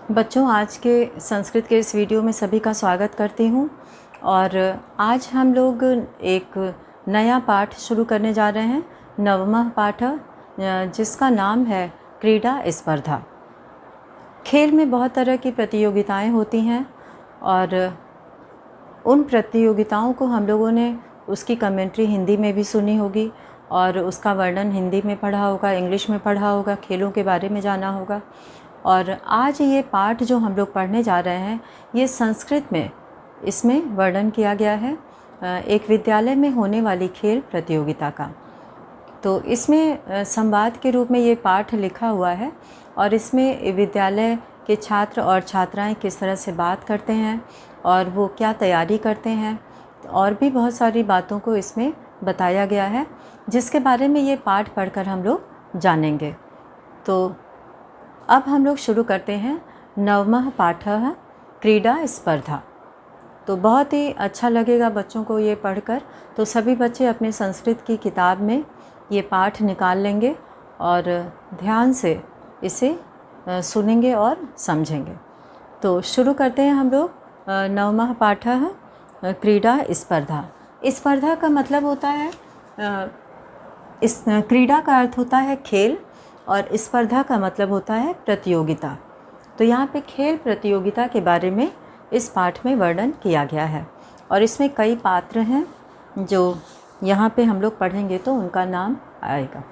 बच्चों, आज के संस्कृत के इस वीडियो में सभी का स्वागत करती हूँ। और आज हम लोग एक नया पाठ शुरू करने जा रहे हैं, नवमः पाठ, जिसका नाम है क्रीडा स्पर्धा। खेल में बहुत तरह की प्रतियोगिताएं होती हैं और उन प्रतियोगिताओं को हम लोगों ने उसकी कमेंट्री हिंदी में भी सुनी होगी और उसका वर्णन हिंदी में पढ़ा होगा, इंग्लिश में पढ़ा होगा, खेलों के बारे में जाना होगा। और आज ये पाठ जो हम लोग पढ़ने जा रहे हैं, ये संस्कृत में इसमें वर्णन किया गया है एक विद्यालय में होने वाली खेल प्रतियोगिता का। तो इसमें संवाद के रूप में ये पाठ लिखा हुआ है और इसमें विद्यालय के छात्र और छात्राएं किस तरह से बात करते हैं और वो क्या तैयारी करते हैं, और भी बहुत सारी बातों को इसमें बताया गया है, जिसके बारे में ये पाठ पढ़कर हम लोग जानेंगे। तो अब हम लोग शुरू करते हैं नवमः पाठः क्रीडा स्पर्धा। तो बहुत ही अच्छा लगेगा बच्चों को ये पढ़कर। तो सभी बच्चे अपने संस्कृत की किताब में ये पाठ निकाल लेंगे और ध्यान से इसे सुनेंगे और समझेंगे। तो शुरू करते हैं हम लोग नवमः पाठः क्रीडा स्पर्धा। स्पर्धा का मतलब होता है, इस क्रीडा का अर्थ होता है खेल और स्पर्धा का मतलब होता है प्रतियोगिता। तो यहाँ पे खेल प्रतियोगिता के बारे में इस पाठ में वर्णन किया गया है और इसमें कई पात्र हैं जो यहाँ पे हम लोग पढ़ेंगे तो उनका नाम आएगा।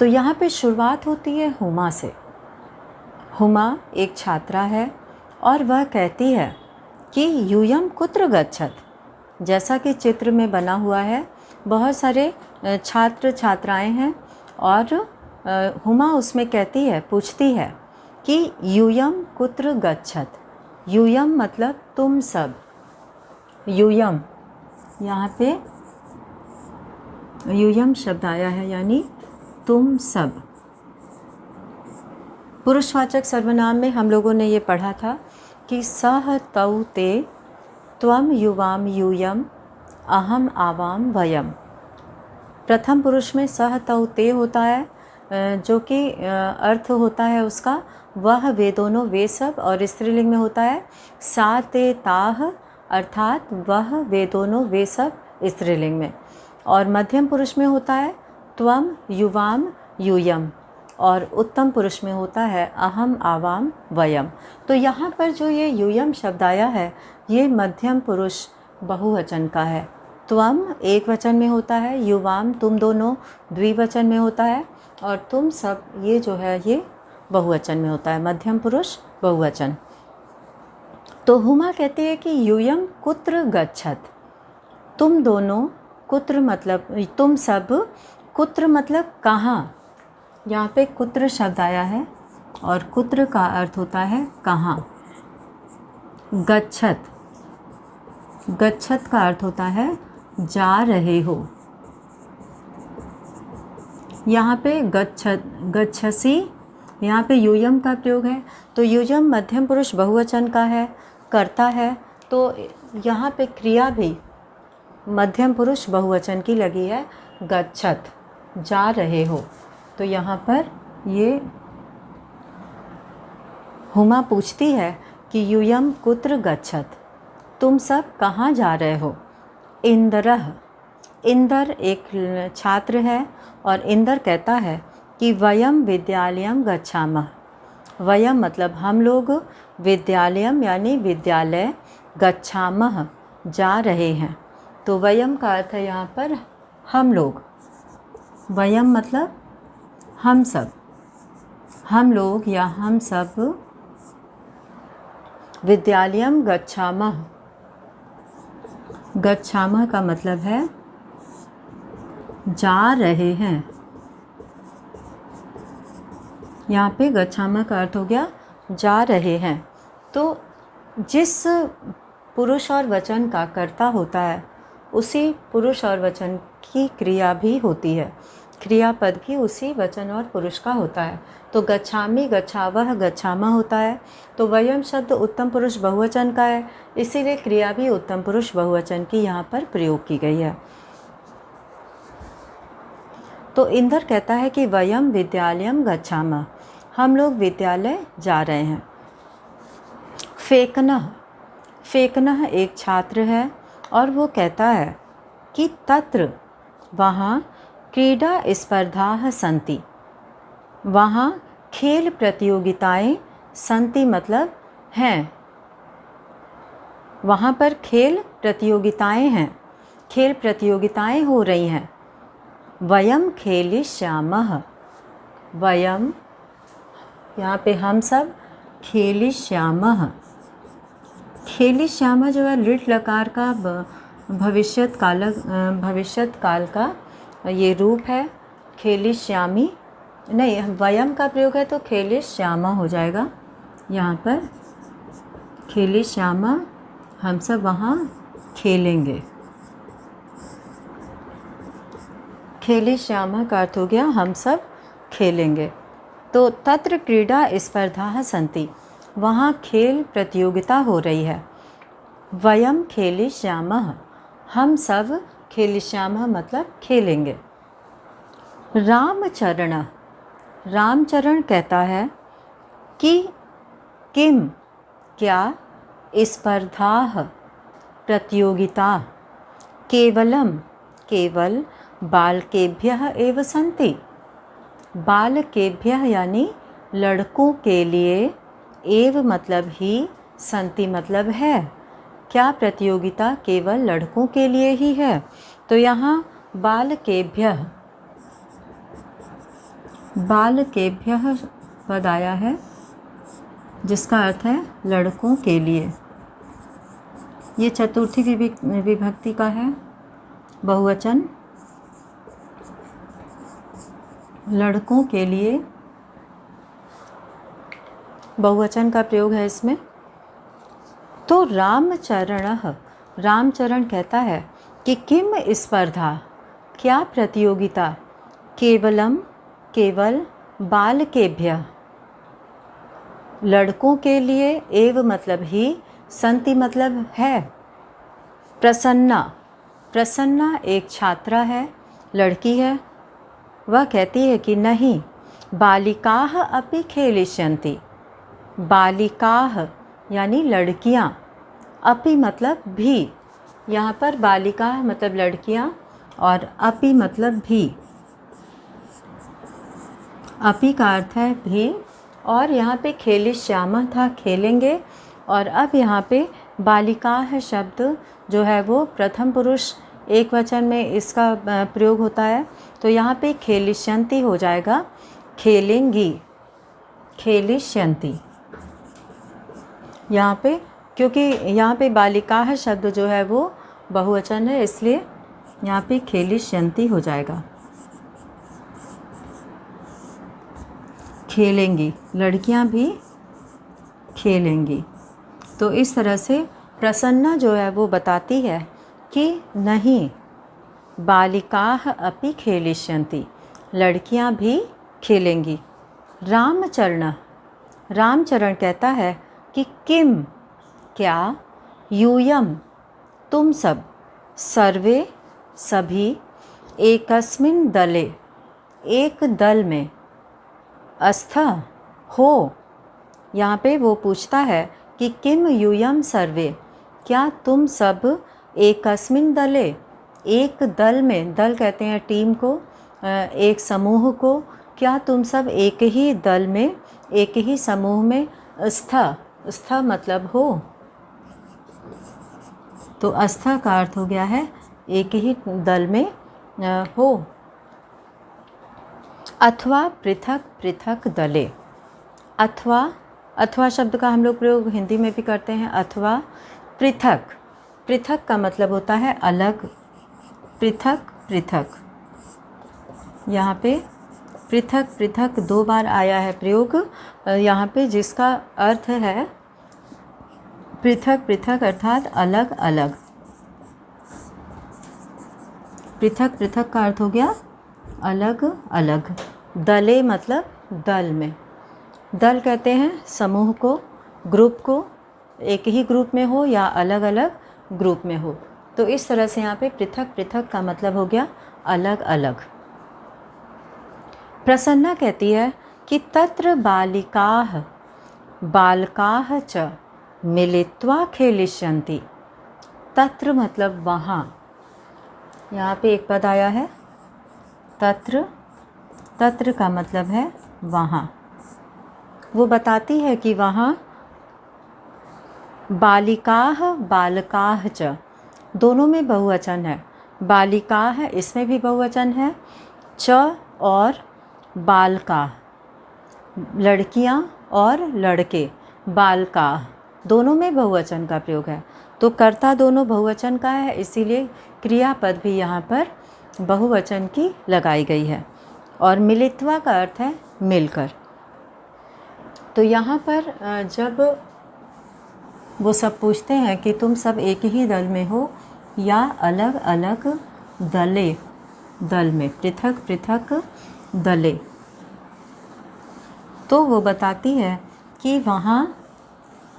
तो यहाँ पे शुरुआत होती है हुमा से। हुमा एक छात्रा है और वह कहती है कि यूयम कुत्र गच्छत। जैसा कि चित्र में बना हुआ है, बहुत सारे छात्र छात्राएं हैं और हुमा उसमें कहती है, पूछती है कि यूयम कुत्र गच्छत। यूयम मतलब तुम सब। यूयम, यहाँ पे यूयम शब्द आया है, यानी तुम सब। पुरुषवाचक सर्वनाम में हम लोगों ने ये पढ़ा था कि सह तौ ते त्वम युवाम यूयम अहम आवाम वयम। प्रथम पुरुष में सह तौ ते होता है, जो कि अर्थ होता है उसका वह वे दोनों वे सब, और स्त्रीलिंग में होता है सा ते ताह, अर्थात वह वे दोनों वे सब स्त्रीलिंग में। और मध्यम पुरुष में होता है त्वम युवाम यूयम, और उत्तम पुरुष में होता है अहम आवाम वयम। तो यहाँ पर जो ये यूयम शब्द आया है, ये मध्यम पुरुष बहुवचन का है। त्वम एक वचन में होता है, युवाम तुम दोनों द्विवचन में होता है, और तुम सब ये जो है ये बहुवचन में होता है, मध्यम पुरुष बहुवचन। तो हुमा कहती है कि यूयम कुत्र गच्छत। तुम दोनों, कुत्र मतलब तुम सब, कुत्र मतलब कहाँ। यहाँ पे कुत्र शब्द आया है और कुत्र का अर्थ होता है कहाँ। गच्छत, गच्छत का अर्थ होता है जा रहे हो। यहाँ पे गच्छत, गच्छसी, यहाँ पे यूयम का प्रयोग है। तो यूयम मध्यम पुरुष बहुवचन का है, करता है, तो यहाँ पे क्रिया भी मध्यम पुरुष बहुवचन की लगी है, गच्छत, जा रहे हो। तो यहाँ पर ये हुमा पूछती है कि यूयम कुत्र गच्छत, तुम सब कहाँ जा रहे हो। इंद्रः, इंदर एक छात्र है और इंदर कहता है कि वयम विद्यालयम गच्छामः। वयम मतलब हम लोग, विद्यालयम यानी विद्यालय, गच्छामः जा रहे हैं। तो वयम का अर्थ है यहाँ पर हम लोग। वयम मतलब हम सब, हम लोग या हम सब विद्यालयम गच्छामः। गच्छामः का मतलब है जा रहे हैं। यहाँ पे गच्छामः का अर्थ हो गया जा रहे हैं। तो जिस पुरुष और वचन का कर्ता होता है, उसी पुरुष और वचन की क्रिया भी होती है। क्रियापद भी उसी वचन और पुरुष का होता है। तो गच्छामि, गच्छावह, गच्छामः होता है। तो वयम शब्द उत्तम पुरुष बहुवचन का है, इसीलिए क्रिया भी उत्तम पुरुष बहुवचन की यहाँ पर प्रयोग की गई है। तो इंदर कहता है कि वयम विद्यालयम गच्छामः, हम लोग विद्यालय जा रहे हैं। फेकना, फेकना एक छात्र है और वो कहता है कि तत्र वहाँ क्रीडा स्पर्धाः सन्ति, वहाँ खेल प्रतियोगिताएं सन्ति मतलब हैं, वहाँ पर खेल प्रतियोगिताएं हैं, खेल प्रतियोगिताएं हो रही हैं। वयम खेलिष्यामः, वयम यहाँ पे हम सब खेलिष्यामः, खेलिष्यामः जो है लिट लकार का भविष्यत काल का ये रूप है। खेलिष्यामि नहीं, वयम का प्रयोग है तो खेलिष्यामः हो जाएगा। यहाँ पर खेलिष्यामः हम सब वहाँ खेलेंगे। खेलिष्यामः का अर्थ हो गया हम सब खेलेंगे। तो तत्र क्रीडा स्पर्धाः सन्ति, वहाँ खेल प्रतियोगिता हो रही है। वयम खेलिष्यामः, हम सब खेलिष्यामः मतलब खेलेंगे। रामचरण, रामचरण कहता है कि किम क्या स्पर्धाः प्रतियोगिता केवलं केवल बालकेभ्यः एव सन्ति, बालकेभ्यः यानी लड़कों के लिए, एव मतलब ही, सन्ति मतलब है, क्या प्रतियोगिता केवल लड़कों के लिए ही है। तो यहाँ बालकेभ्यः, बालकेभ्यः पद आया है जिसका अर्थ है लड़कों के लिए। ये चतुर्थी विभक्ति का है बहुवचन, लड़कों के लिए बहुवचन का प्रयोग है इसमें। तो रामचरणः, रामचरण कहता है कि किम स्पर्धा, क्या प्रतियोगिता, केवलम केवल बालकेभ्यः लड़कों के लिए, एव मतलब ही, सन्ति मतलब है। प्रसन्ना, प्रसन्ना एक छात्रा है, लड़की है, वह कहती है कि नहीं, बालिकाः अपि खेलिष्यन्ति, बालिकाः यानी लड़कियाँ, अपि मतलब भी, यहाँ पर बालिका मतलब लड़कियाँ और अपि मतलब भी, अपि का अर्थ है भी, और यहाँ पे खेलिष्यामः था खेलेंगे, और अब यहाँ पे बालिकाः शब्द जो है वो प्रथम पुरुष एक वचन में इसका प्रयोग होता है। तो यहाँ पे खेलिष्यन्ति हो जाएगा खेलेंगी, खेलिष्यन्ति यहाँ पे, क्योंकि यहाँ पे बालिकाः शब्द जो है वो बहुवचन है, इसलिए यहाँ पे खेलिष्यन्ति हो जाएगा। खेलेंगी, लड़कियाँ भी खेलेंगी। तो इस तरह से प्रसन्ना जो है वो बताती है कि नहीं, बालिकाः अपि खेलिष्यन्ति, लड़कियाँ भी खेलेंगी। रामचरण, रामचरण कहता है कि किम क्या, यूयम तुम सब, सर्वे सभी, एकस्मिन् दले एक दल में, अस्था हो, यहाँ पे वो पूछता है कि किम यूयम सर्वे, क्या तुम सब एकस्मिन् दले एक दल में, दल कहते हैं टीम को, एक समूह को, क्या तुम सब एक ही दल में, एक ही समूह में, स्था, स्था मतलब हो, तो अस्था का अर्थ हो गया है एक ही दल में हो। अथवा पृथक पृथक दले, अथवा, अथवा शब्द का हम लोग प्रयोग हिंदी में भी करते हैं। अथवा पृथक, पृथक का मतलब होता है अलग, पृथक पृथक, यहाँ पे पृथक पृथक दो बार आया है प्रयोग यहाँ पे, जिसका अर्थ है पृथक पृथक अर्थात अलग अलग। पृथक पृथक का अर्थ हो गया अलग अलग। दले मतलब दल में, दल कहते हैं समूह को, ग्रुप को, एक ही ग्रुप में हो या अलग अलग ग्रुप में हो। तो इस तरह से यहाँ पे पृथक पृथक का मतलब हो गया अलग अलग। प्रसन्ना कहती है कि तत्र बालिकाः बालकाः च मिलित्वा खेलिष्यन्ति। तत्र मतलब वहाँ, यहाँ पे एक पद आया है तत्र, तत्र का मतलब है वहाँ। वो बताती है कि वहाँ बालिकाः बालकाः च, दोनों में बहुवचन है। बालिकाः इसमें भी बहुवचन है, च और बालकाः लड़कियाँ और लड़के, बालकाः दोनों में बहुवचन का प्रयोग है। तो कर्ता दोनों बहुवचन का है, इसीलिए क्रियापद भी यहाँ पर बहुवचन की लगाई गई है। और मिलित्वा का अर्थ है मिलकर। तो यहाँ पर जब वो सब पूछते हैं कि तुम सब एक ही दल में हो या अलग अलग दल में, पृथक पृथक दले, तो वो बताती है कि वहाँ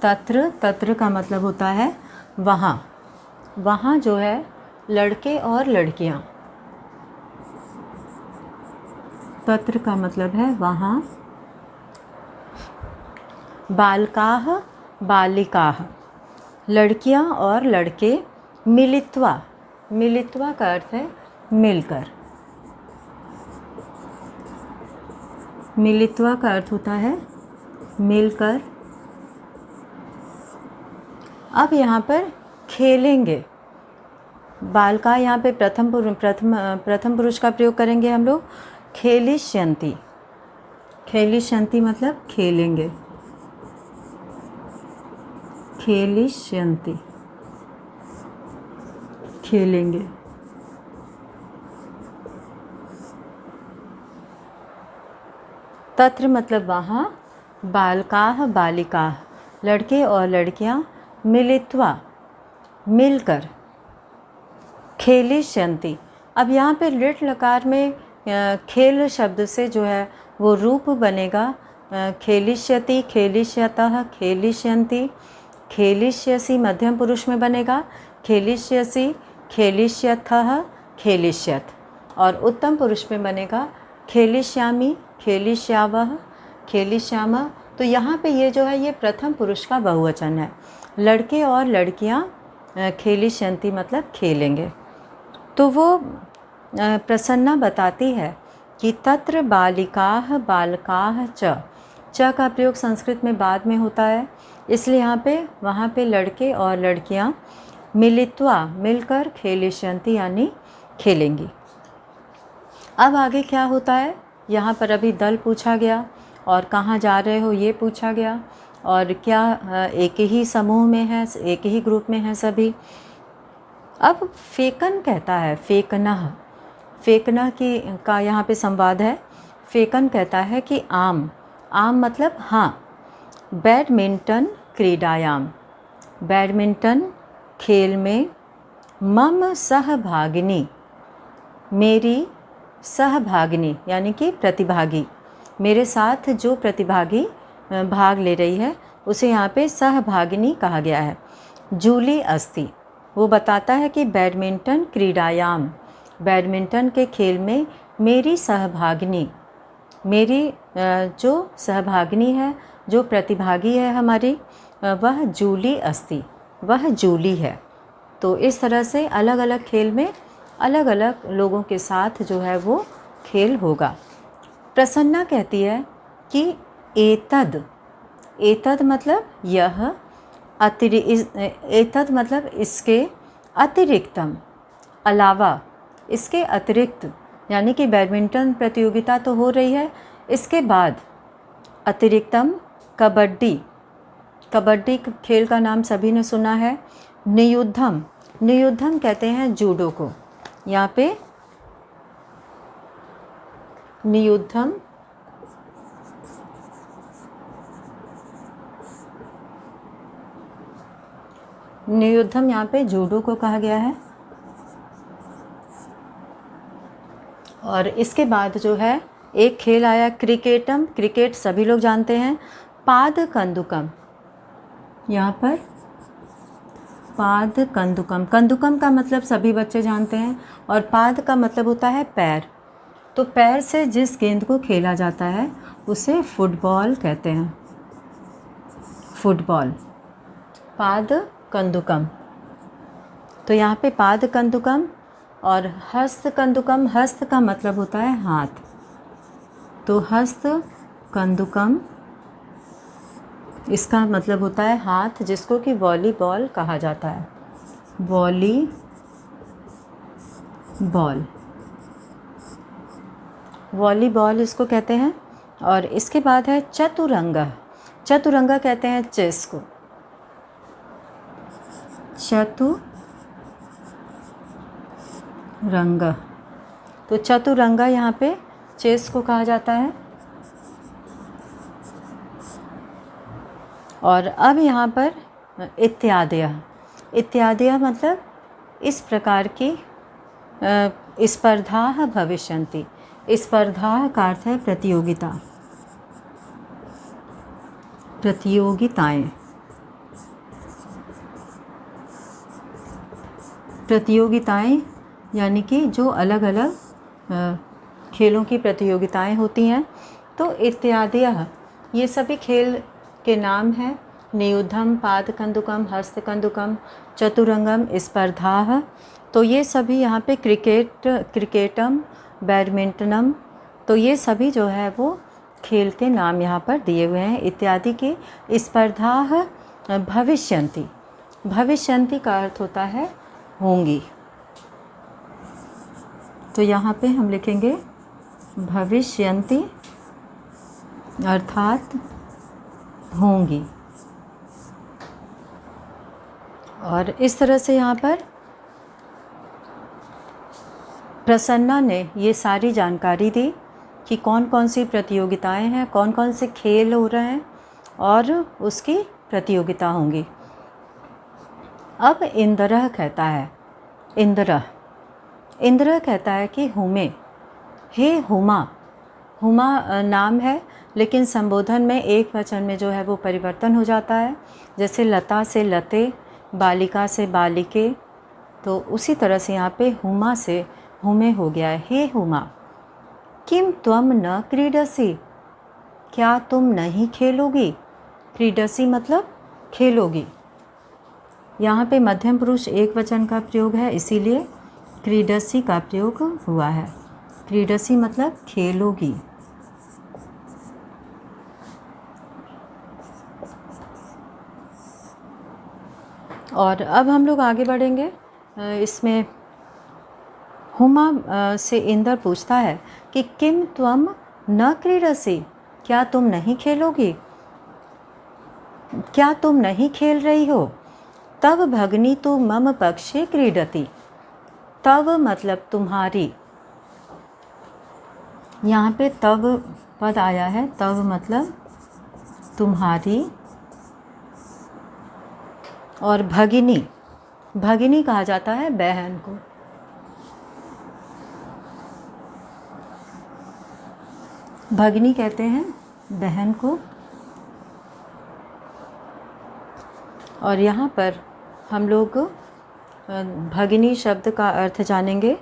तत्र, तत्र का मतलब होता है वहाँ, वहाँ जो है लड़के और लड़कियाँ, तत्र का मतलब है वहाँ, बालकाः बालिकाः लड़कियाँ और लड़के, मिलित्वा, मिलित्वा का अर्थ है मिलकर, मिलित्वा का अर्थ होता है मिलकर। अब यहाँ पर खेलेंगे, बालका यहाँ पे प्रथम पुरुष का प्रयोग करेंगे हम लोग। खेलिष्यन्ति, खेलिष्यन्ति मतलब खेलेंगे, खेलिष्यन्ति खेलेंगे। तत्र मतलब वहाँ, बालकाः बालिकाः लड़के और लड़कियाँ, मिलित्वा मिलकर, खेलिष्यन्ति। अब यहाँ पे लिट लकार में खेल शब्द से जो है वो रूप बनेगा खेलिष्यति, खेलिष्यतः, खेलिष्यन्ति, खेलिष्यसि मध्यम पुरुष में बनेगा खेलिष्यसि, खेलिष्यथः, खेलिष्यत। और उत्तम पुरुष में बनेगा खेलिष्यामि, खेलिष्यावः, खेलिष्यामः। तो यहाँ पे ये जो है ये प्रथम पुरुष का बहुवचन है। लड़के और लड़कियाँ खेलिष्यन्ति मतलब खेलेंगे। तो वो प्रसन्ना बताती है कि तत्र बालिकाः बालकाः च का प्रयोग संस्कृत में बाद में होता है, इसलिए यहाँ पे वहाँ पे लड़के और लड़कियाँ मिलित्वा मिलकर खेलिष्यन्ति यानी खेलेंगी। अब आगे क्या होता है, यहाँ पर अभी दल पूछा गया और कहाँ जा रहे हो ये पूछा गया, और क्या एक ही समूह में है, एक ही ग्रुप में है सभी। अब फेकन कहता है, फेकनः, फेकनः की का यहाँ पे संवाद है। फेकन कहता है कि आम, आम मतलब हाँ, बैडमिंटन क्रीडायाम, बैडमिंटन खेल में, मम सहभागिनी मेरी सहभागिनी यानी कि प्रतिभागी, मेरे साथ जो प्रतिभागी भाग ले रही है उसे यहाँ पे सहभागिनी कहा गया है। जूली अस्ति, वो बताता है कि बैडमिंटन क्रीडायाम, बैडमिंटन के खेल में मेरी सहभागिनी, मेरी जो सहभागिनी है, जो प्रतिभागी है हमारी, वह जूली अस्ति, वह जूली है। तो इस तरह से अलग अलग खेल में अलग अलग लोगों के साथ जो है वो खेल होगा। प्रसन्ना कहती है कि एतद, एतद मतलब यह, एतद मतलब इसके, अतिरिक्तम अलावा, इसके अतिरिक्त, यानी कि बैडमिंटन प्रतियोगिता तो हो रही है, इसके बाद अतिरिक्तम कबड्डी, कबड्डी खेल का नाम सभी ने सुना है। नियुद्धम, नियुद्धम कहते हैं जूडो को, यहाँ पे नियुद्धम, नियुद्धम यहाँ पे जूडो को कहा गया है। और इसके बाद जो है एक खेल आया क्रिकेटम, क्रिकेट सभी लोग जानते हैं। पाद कंदुकम, यहाँ पर पाद कंदुकम, कंदुकम का मतलब सभी बच्चे जानते हैं, और पाद का मतलब होता है पैर। तो पैर से जिस गेंद को खेला जाता है उसे फुटबॉल कहते हैं, फुटबॉल। पाद कंदुकम, तो यहाँ पे पाद कंदुकम और हस्त कंदुकम, हस्त का मतलब होता है हाथ, तो हस्त कंदुकम इसका मतलब होता है हाथ, जिसको कि वॉलीबॉल कहा जाता है, वॉलीबॉल इसको कहते हैं। और इसके बाद है चतुरंगा, चतुरंगा कहते हैं चेस को, चतुरंगा, तो चतुरंगा यहाँ पे चेस को कहा जाता है। और अब यहाँ पर इत्यादय, इत्यादय मतलब इस प्रकार की स्पर्धा भविष्यन्ति, स्पर्धा का अर्थ है प्रतियोगिता, प्रतियोगिताएं, प्रतियोगिताएं यानी कि जो अलग अलग खेलों की प्रतियोगिताएं होती हैं। तो इत्यादि ये सभी खेल के नाम हैं, नियुद्धम, पाद कंदुकम, हस्त कंदुकम, चतुरंगम, स्पर्धा। तो ये सभी यहाँ पे क्रिकेटम, बैडमिंटनम, तो ये सभी जो है वो खेल के नाम यहाँ पर दिए हुए हैं। इत्यादि की स्पर्धा भविष्यन्ति, भविष्यन्ति का अर्थ होता है होंगी, तो यहाँ पे हम लिखेंगे भविष्यन्ति अर्थात होंगी। और इस तरह से यहाँ पर प्रसन्ना ने ये सारी जानकारी दी कि कौन कौन सी प्रतियोगिताएं हैं, कौन कौन से खेल हो रहे हैं और उसकी प्रतियोगिता होंगी। अब इंद्र कहता है, इंद्र कहता है कि हुमे, हे हुमा, हुमा नाम है लेकिन संबोधन में एक वचन में जो है वो परिवर्तन हो जाता है, जैसे लता से लते, बालिका से बालिके, तो उसी तरह से यहाँ पे हुमा से हुमे हो गया है। हे हुमा, किम त्वम न क्रीडसी, क्या तुम नहीं खेलोगी, क्रीडसी मतलब खेलोगी। यहाँ पे मध्यम पुरुष एक वचन का प्रयोग है, इसीलिए क्रीडसी का प्रयोग हुआ है। क्रीडसी मतलब खेलोगी। और अब हम लोग आगे बढ़ेंगे। इसमें हुमा से इंद्र पूछता है कि किम त्वम न क्रीडसी, क्या तुम नहीं खेलोगी, क्या तुम नहीं खेल रही हो। तब भगनी तो मम पक्षे क्रीडति, तब मतलब तुम्हारी, यहाँ पे तब पद आया है, तब मतलब तुम्हारी। और भगिनी, भगिनी कहा जाता है बहन को, भगिनी कहते हैं बहन को। और यहाँ पर हम लोग भगिनी शब्द का अर्थ जानेंगे,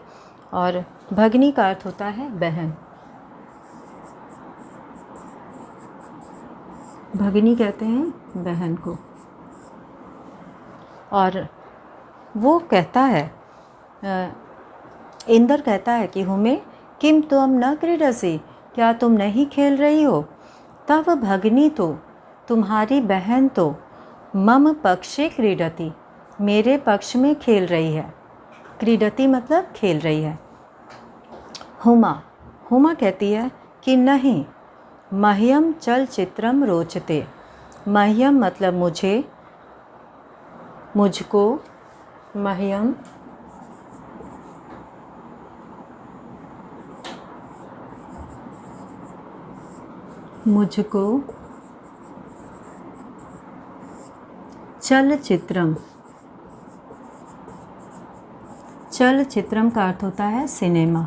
और भगिनी का अर्थ होता है बहन। भगिनी कहते हैं बहन को। और वो कहता है, इंद्र कहता है कि हुमे किम त्वम न क्रीडसी, क्या तुम नहीं खेल रही हो। तब भगिनी तो तुम्हारी बहन तो मम पक्षे क्रीडति, मेरे पक्ष में खेल रही है। क्रीडति मतलब खेल रही है। हुमा, हुमा कहती है कि नहीं, मह्यम चलचित्रम रोचते, मह्यम मतलब मुझे, मुझको, मह्यम मुझको, चलचित्रम, चलचित्रम का अर्थ होता है सिनेमा,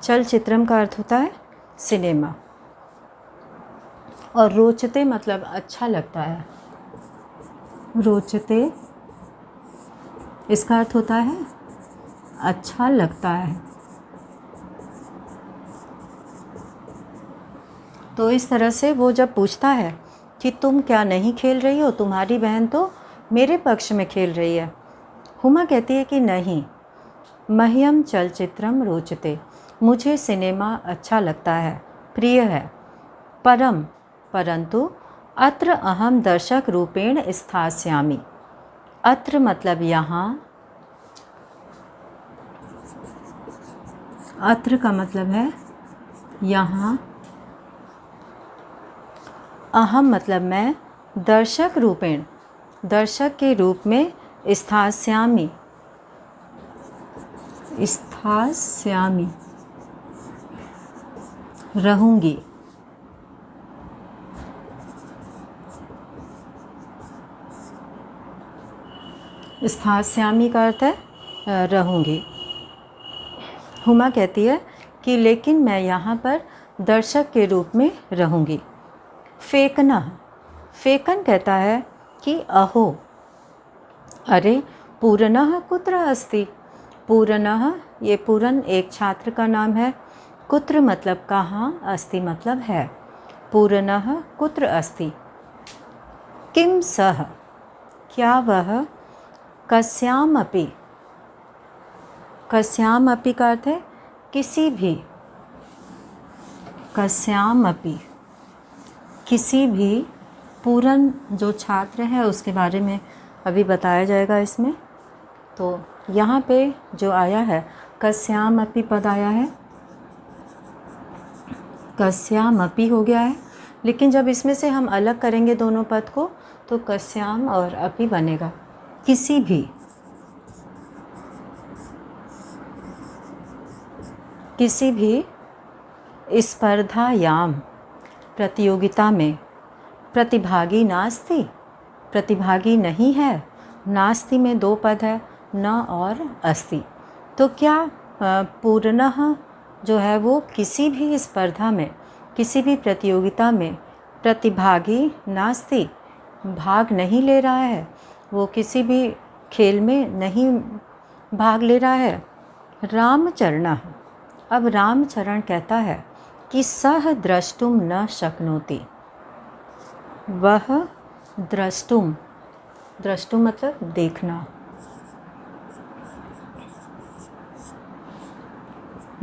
चलचित्रम का अर्थ होता है सिनेमा। और रोचते मतलब अच्छा लगता है, रोचते इसका अर्थ होता है अच्छा लगता है। तो इस तरह से वो जब पूछता है कि तुम क्या नहीं खेल रही हो, तुम्हारी बहन तो मेरे पक्ष में खेल रही है। हुमा कहती है कि नहीं, मह्यम चलचित्रम रोचते, मुझे सिनेमा अच्छा लगता है, प्रिय है। परम परंतु अत्र अहम दर्शक रूपेण स्थास्यामि। अत्र मतलब यहाँ, अत्र का मतलब है यहाँ, अहम मतलब मैं, दर्शक रूपेण दर्शक के रूप में, स्थास्यामि स्थास्यामि रहूँगी। स्थास्यामि का अर्थ है रहूँगी। हुमा कहती है कि लेकिन मैं यहाँ पर दर्शक के रूप में रहूँगी। फेकना, फेकन कहता है कि अहो, अरे पूर्णः कुत्र अस्ति। पूर्णः, ये पूरन एक छात्र का नाम है। कुत्र मतलब कहाँ, अस्ति मतलब है। पूर्णः कुत्र अस्ति। किम सह, क्या वह, कस्यामपि, कस्यामपि का अर्थ है किसी भी, कस्यामपि किसी भी, पूरन जो छात्र है उसके बारे में अभी बताया जाएगा इसमें। तो यहाँ पे जो आया है कस्यामपि पद आया है, कस्यामपि हो गया है, लेकिन जब इसमें से हम अलग करेंगे दोनों पद को तो कस्याम और अपि बनेगा। किसी भी, किसी भी स्पर्धायाम प्रतियोगिता में, प्रतिभागी नास्ति, प्रतिभागी नहीं है। नास्ति में दो पद है, न और अस्ति। तो क्या पूर्णः जो है वो किसी भी स्पर्धा में, किसी भी प्रतियोगिता में प्रतिभागी नास्ति, भाग नहीं ले रहा है, वो किसी भी खेल में नहीं भाग ले रहा है। रामचरणः, अब रामचरण कहता है कि सह द्रष्टुम न शक्नोति, वह द्रष्टुम, द्रष्टुम मतलब देखना,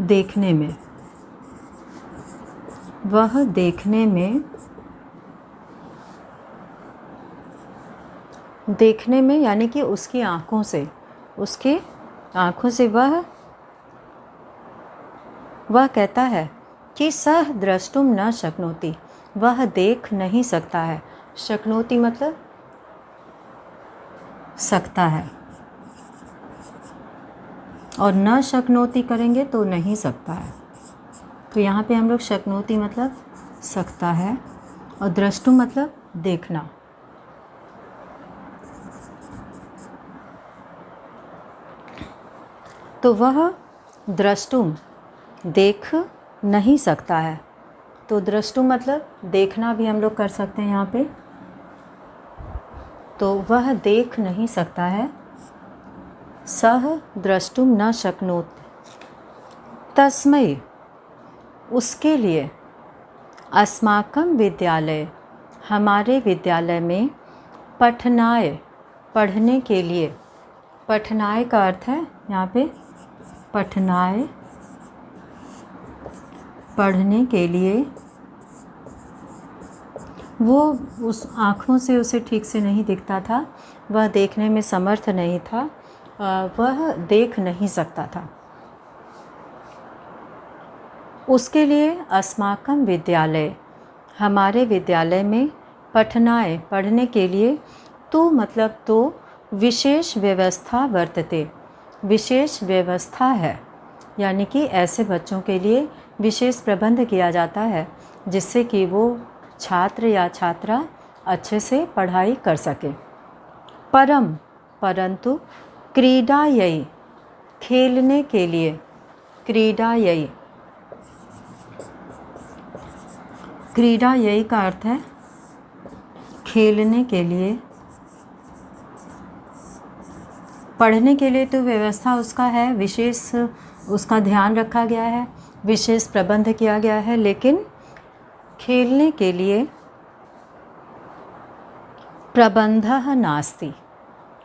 देखने में, वह देखने में, देखने में यानी कि उसकी आँखों से, उसके आँखों से वह कहता है कि सह द्रष्टुम न शक्नोति, वह देख नहीं सकता है। शक्नोति मतलब सकता है, और न शक्नोति करेंगे तो नहीं सकता है। तो यहाँ पे हम लोग शक्नोति मतलब सकता है और द्रष्टुम मतलब देखना। तो वह द्रष्टुम देख नहीं सकता है। तो द्रष्टुम मतलब देखना भी हम लोग कर सकते हैं यहाँ पे। तो वह देख नहीं सकता है। सह द्रष्टुम न शक्नोति, तस्मै उसके लिए, अस्माकं विद्यालय हमारे विद्यालय में, पठनाय पढ़ने के लिए, पठनाय का अर्थ है यहाँ पे पठनाय पढ़ने के लिए। वो उस आँखों से उसे ठीक से नहीं दिखता था, वह देखने में समर्थ नहीं था, वह देख नहीं सकता था। उसके लिए अस्माकं विद्यालय हमारे विद्यालय में, पठनाय पढ़ने के लिए, तो मतलब तो विशेष व्यवस्था वर्तते, विशेष व्यवस्था है, यानी कि ऐसे बच्चों के लिए विशेष प्रबंध किया जाता है जिससे कि वो छात्र या छात्रा अच्छे से पढ़ाई कर सके। परम परंतु, क्रीडायै खेलने के लिए, क्रीडायै, क्रीडायै का अर्थ है खेलने के लिए। पढ़ने के लिए तो व्यवस्था उसका है, विशेष उसका ध्यान रखा गया है, विशेष प्रबंध किया गया है, लेकिन खेलने के लिए प्रबंधः नास्ति,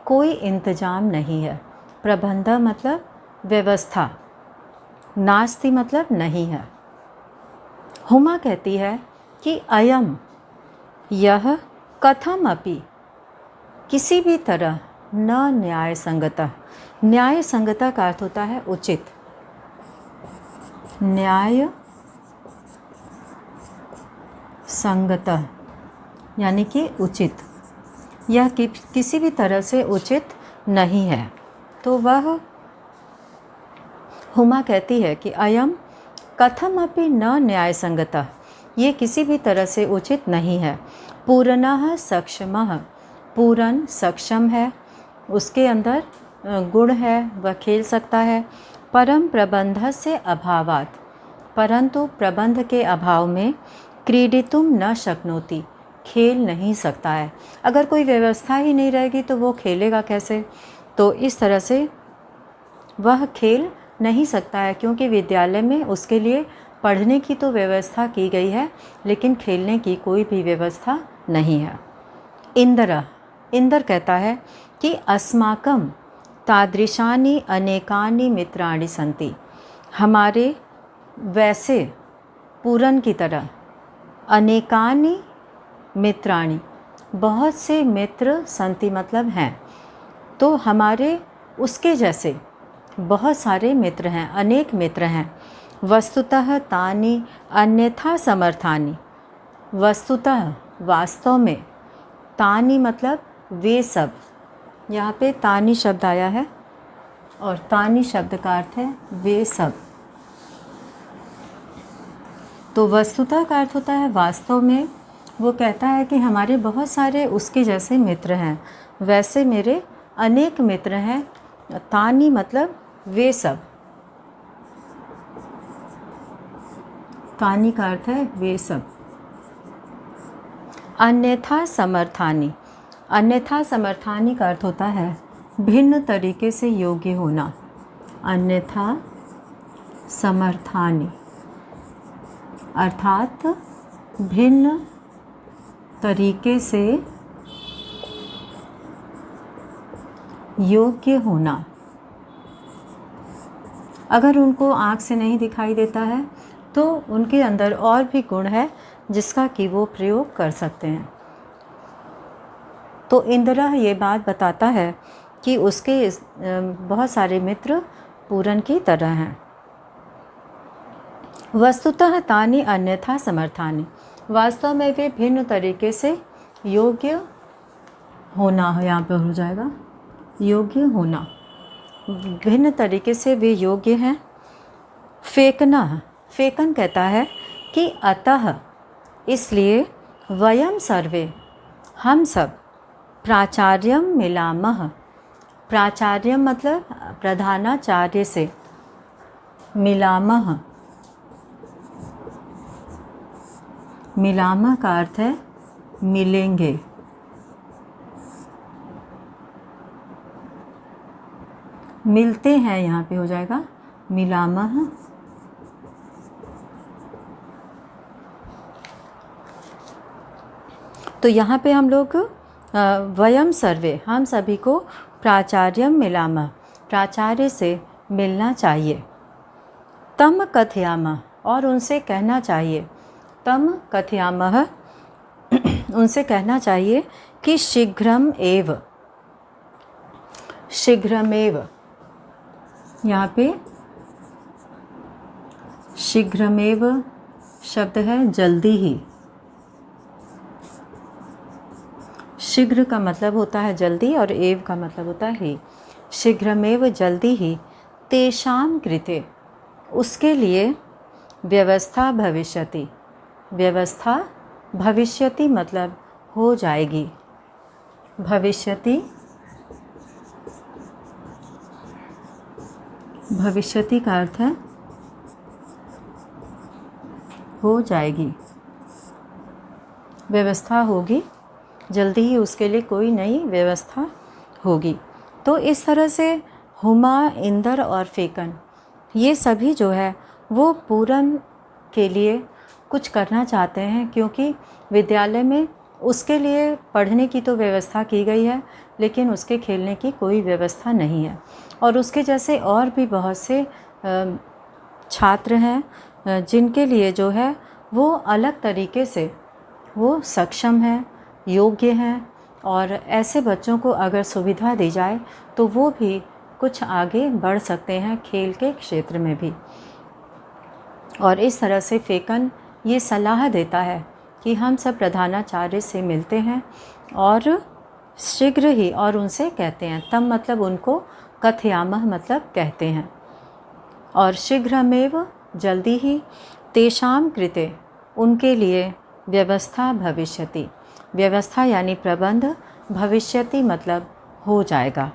कोई इंतज़ाम नहीं है। प्रबंध मतलब व्यवस्था, नास्ति मतलब नहीं है। हुमा कहती है कि अयम, यह कथम अपि, किसी भी तरह, न न्याय संगतः। न्याय संगतः का अर्थ होता है उचित, न्याय संगतः यानी कि उचित, यह किसी भी तरह से उचित नहीं है। तो वह हुमा कहती है कि अयम कथम अपि न न्याय संगतः, ये किसी भी तरह से उचित नहीं है। पूर्णः सक्षमः, पूर्ण सक्षम है, उसके अंदर गुण है, वह खेल सकता है। परम प्रबंधस्य अभावात्, परंतु प्रबंध के अभाव में क्रीडितुम न शक्नोति, खेल नहीं सकता है। अगर कोई व्यवस्था ही नहीं रहेगी तो वो खेलेगा कैसे? तो इस तरह से वह खेल नहीं सकता है, क्योंकि विद्यालय में उसके लिए पढ़ने की तो व्यवस्था की गई है, लेकिन खेलने की कोई भी व्यवस्था नहीं है। इंद्र कहता है कि अस्माकं तादृशानि अनेकानि मित्राणि सन्ति, हमारे वैसे पूरन की तरह अनेकानि मित्राणि, बहुत से मित्र, संति मतलब हैं। तो हमारे उसके जैसे बहुत सारे मित्र हैं, अनेक मित्र हैं। वस्तुतः तानि अन्यथा समर्थानि, वस्तुतः वास्तव में, तानि मतलब वे सब, यहाँ पे तानि शब्द आया है और तानि शब्द का अर्थ है वे सब। तो वस्तुतः का अर्थ होता है वास्तव में। वो कहता है कि हमारे बहुत सारे उसके जैसे मित्र हैं, वैसे मेरे अनेक मित्र हैं। तानि मतलब वे सब, तानि का अर्थ है वे सब। अन्यथा समर्थानि, अन्यथा समर्थानि का अर्थ होता है भिन्न तरीके से योग्य होना। अन्यथा समर्थानि अर्थात भिन्न तरीके से योग्य होना। अगर उनको आँख से नहीं दिखाई देता है तो उनके अंदर और भी गुण है जिसका कि वो प्रयोग कर सकते हैं। तो इंद्र ये बात बताता है कि उसके बहुत सारे मित्र पूरन की तरह हैं। वस्तुतः तानि अन्यथा समर्थानि, वास्तव में वे भिन्न तरीके से योग्य होना है, यहाँ पे हो जाएगा योग्य होना, भिन्न तरीके से वे योग्य हैं। फेकना, फेकन कहता है कि अतः, इसलिए वयम सर्वे, हम सब, प्राचार्यम मिलामः, प्राचार्यम मतलब प्रधानाचार्य से, मिलामः, मिलामः का अर्थ है मिलेंगे। मिलते हैं, यहाँ पे हो जाएगा मिलामः। तो यहाँ पे हम लोग वयम सर्वे, हम सभी को प्राचार्यम मिलामः, प्राचार्य से मिलना चाहिए। तम कथयामः, और उनसे कहना चाहिए। तम कथयामः उनसे कहना चाहिए कि शीघ्रम एव, शीघ्रमेव, यहाँ पे शीघ्रमेव शब्द है जल्दी ही। शीघ्र का मतलब होता है जल्दी और एव का मतलब होता है ही। शीघ्रमेव जल्दी ही, तेषां कृते, उसके लिए, व्यवस्था भविष्यति, व्यवस्था भविष्यति मतलब हो जाएगी। भविष्यति, भविष्यति का अर्थ है हो जाएगी, व्यवस्था होगी, जल्दी ही उसके लिए कोई नई व्यवस्था होगी। तो इस तरह से हुमा, इंद्र और फेकन, ये सभी जो है वो पूरन के लिए कुछ करना चाहते हैं, क्योंकि विद्यालय में उसके लिए पढ़ने की तो व्यवस्था की गई है, लेकिन उसके खेलने की कोई व्यवस्था नहीं है। और उसके जैसे और भी बहुत से छात्र हैं जिनके लिए जो है वो अलग तरीके से वो सक्षम हैं, योग्य हैं, और ऐसे बच्चों को अगर सुविधा दी जाए तो वो भी कुछ आगे बढ़ सकते हैं खेल के क्षेत्र में भी। और इस तरह से फेकन ये सलाह देता है कि हम सब प्रधानाचार्य से मिलते हैं और शीघ्र ही और उनसे कहते हैं, तब मतलब उनको कथयामः मतलब कहते हैं, और शीघ्रमेव जल्दी ही तेषां कृते उनके लिए व्यवस्था भविष्यति, व्यवस्था यानी प्रबंध, भविष्यति मतलब हो जाएगा।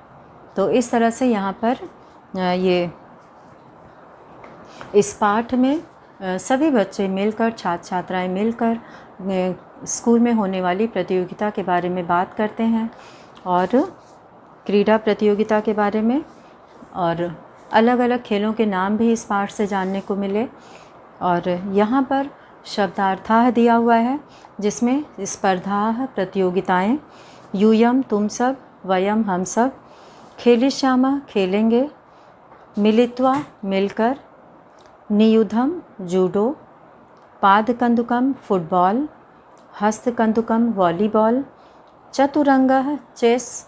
तो इस तरह से यहाँ पर ये इस पाठ में सभी बच्चे मिलकर, छात्र छात्राएं मिलकर स्कूल में होने वाली प्रतियोगिता के बारे में बात करते हैं, और क्रीड़ा प्रतियोगिता के बारे में, और अलग अलग खेलों के नाम भी इस पाठ से जानने को मिले। और यहाँ पर शब्दार्थाः दिया हुआ है, जिसमें स्पर्धाः प्रतियोगिताएं, यूयम तुम सब, वयम हम सब, खेलिष्यामः खेलेंगे, मिलित्वा मिलकर, नियुद्धम जूडो, पादकंदुकम फुटबॉल, हस्तकंदुकम वॉलीबॉल, चतुरंगः चेस,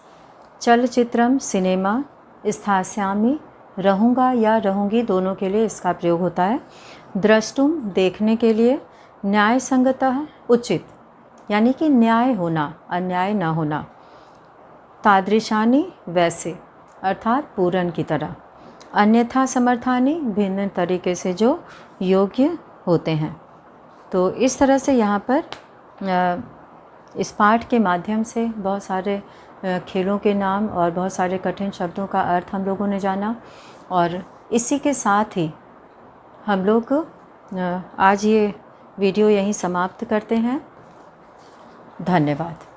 चलचित्रम सिनेमा, स्थास्यामि रहूँगा या रहूँगी दोनों के लिए इसका प्रयोग होता है, द्रष्टुम देखने के लिए, न्यायसंगतः उचित यानी कि न्याय होना, अन्याय न होना, तादृशानि वैसे अर्थात पूरन की तरह, अन्यथा समर्थानि भिन्न तरीके से जो योग्य होते हैं। तो इस तरह से यहाँ पर इस पाठ के माध्यम से बहुत सारे खेलों के नाम और बहुत सारे कठिन शब्दों का अर्थ हम लोगों ने जाना। और इसी के साथ ही हम लोग आज ये वीडियो यहीं समाप्त करते हैं। धन्यवाद।